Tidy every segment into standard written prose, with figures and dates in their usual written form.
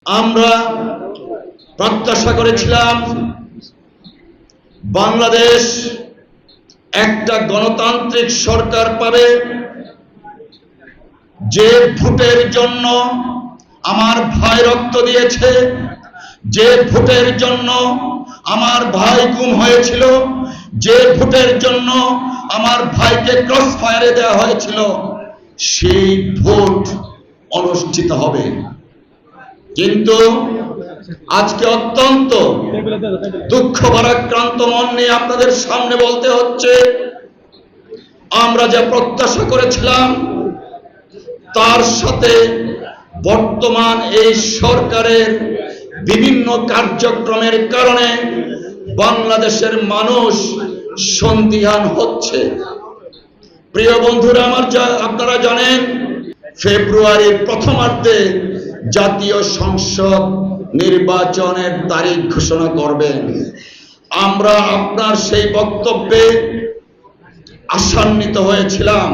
আমরা প্রত্যাশা করেছিলাম বাংলাদেশ একটা গণতান্ত্রিক সরকার পাবে, যে ভোটের জন্য আমার ভাই রক্ত দিয়েছে, যে ভোটের জন্য আমার ভাই গুম হয়েছিল, যে ভোটের জন্য আমার ভাইকে ক্রস ফায়ারে দেওয়া হয়েছিল, সেই ভোট অনুষ্ঠিত হবে। কিন্তু আজকে অত্যন্ত দুঃখ ভারাক্রান্ত মন নিয়ে আপনাদের সামনে বলতে হচ্ছে, আমরা যা প্রত্যাশা করেছিলাম তার সাথে বর্তমান এই সরকারের বিভিন্ন কার্যক্রমের কারণে বাংলাদেশের মানুষ সন্দিহান হচ্ছে। প্রিয় বন্ধুরা আমার, আপনারা জানেন ফেব্রুয়ারির প্রথমার্ধে জাতীয় সংসদ নির্বাচনের তারিখ ঘোষণা করবেন। আমরা আপনার সেই বক্তব্যে আশান্বিত হয়েছিলাম,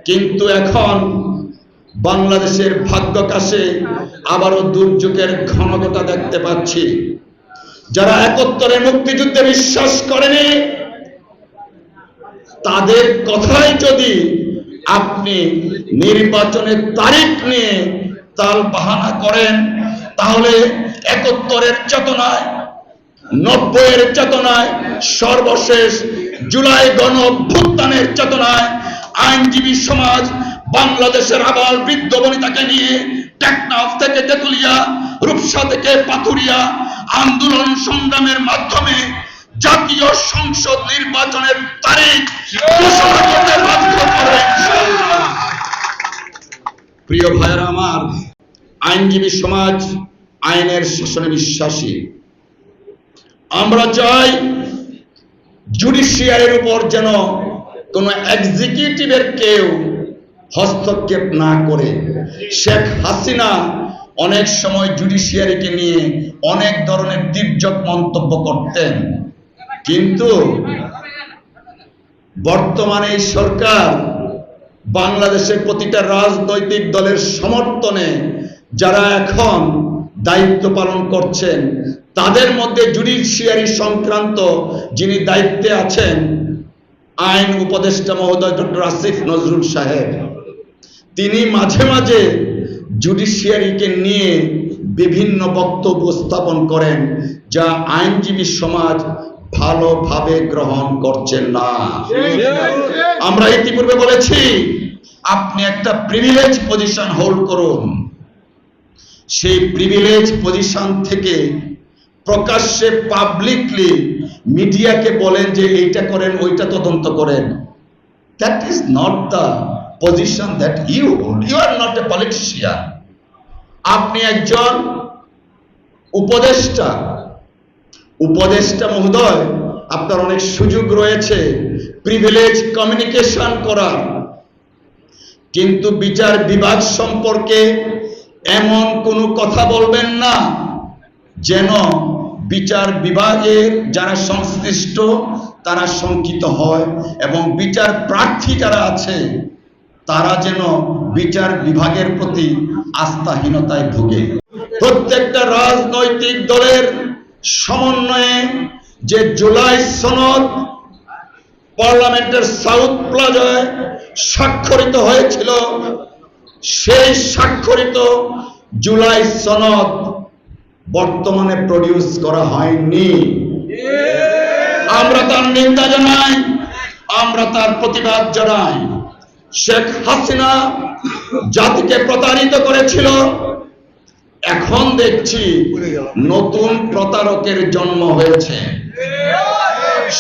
কিন্তু এখন বাংলাদেশের ভাগ্যকাশে আবারও দুর্যোগের ঘনঘটা দেখতে পাচ্ছি। যারা 71-এর মুক্তিযুদ্ধে বিশ্বাস করেনি, তাদের কথাই যদি আপনি নির্বাচনের তারিখ নিয়ে তাল বাহানা করেন, তাহলে 71-এর চেতনায়, 90-এর চেতনায়, সর্বশেষ জুলাই গণ অভ্যুত্থানের চেতনায় আইনজীবী সমাজ বাংলাদেশের আবাল বৃদ্ধ বনিতাকে নিয়ে টেকনাফ থেকে তেতুলিয়া, রূপসা থেকে পাথুরিয়া আন্দোলন সংগ্রামের মাধ্যমে জাতীয় সংসদ নির্বাচনের তারিখ ঘোষণা করতে বাধ্য করবে। প্রিয় ভাইয়েরা আমার, আইনজীবী সমাজ আইনের শাসনে বিশ্বাসী। আমরা চাই জুডিশিয়ারির উপর যেন কোন এক্সিকিউটিভের কেউ হস্তক্ষেপ না করে। শেখ হাসিনা অনেক সময় জুডিশিয়ারিকে নিয়ে অনেক ধরনের তীর্যক মন্তব্য করতেন, কিন্তু বর্তমানে এই সরকার বাংলাদেশের প্রতিটা রাজনৈতিক দলের সমর্থনে যারা এখন দায়িত্ব পালন করছেন, তাদের মধ্যে জুডিশিয়ারি সংক্রান্ত যিনি দায়িত্বে আছেন আইন উপদেষ্টা মহোদয় ডক্টর আসিফ নজরুল সাহেব, তিনি মাঝে মাঝে জুডিশিয়ারিকে নিয়ে বিভিন্ন বক্তব্য উপস্থাপন করেন, যা আইনজীবী সমাজ ভালোভাবে গ্রহণ করছেন না। আমরা ইতিপূর্বে বলেছি, আপনি একটা প্রিভিলেজ পজিশন হোল্ড করুন, সেই প্রিভিলেজ পজিশন থেকে প্রকাশ্যে পাবলিকলি মিডিয়াকে বলেন যে এইটা করেন, ওইটা তদন্ত করেন। That is not the position that you hold. You are not a politician. আপনি একজন উপদেষ্টা। উপদেষ্টা মহোদয়, আপনার অনেক সুযোগ রয়েছে প্রিভিলেজ কমিউনিকেশন করার, কিন্তু বিচার বিভাগ সম্পর্কে এমন কোনো কথা বলবেন না যেন বিচার বিভাগের যারা সংশ্লিষ্ট তারা শঙ্কিত হয়, এবং বিচার প্রার্থী যারা আছে তারা যেন বিচার বিভাগের প্রতি আস্থাহীনতায় ভোগে। প্রত্যেকটা রাজনৈতিক দলের সমন্বয়ে যে জুলাই সনদ পার্লামেন্টের সাউথ প্লাজায় স্বাক্ষরিত হয়েছিল, সেই স্বাক্ষরিত জুলাই সনদ বর্তমানে প্রডিউস করা হয়নি। আমরা তার নিন্দা জানাই, আমরা তার প্রতিবাদ জানাই। শেখ হাসিনা জাতিকে প্রতারিত করেছিল, এখন দেখছি নতুন প্রতারকের জন্ম হয়েছে।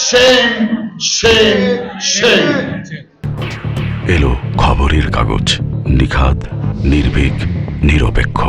Shame, shame, shame. এলো খবরের কাগজ, নিখাত, নির্ভীক, নিরপেক্ষ।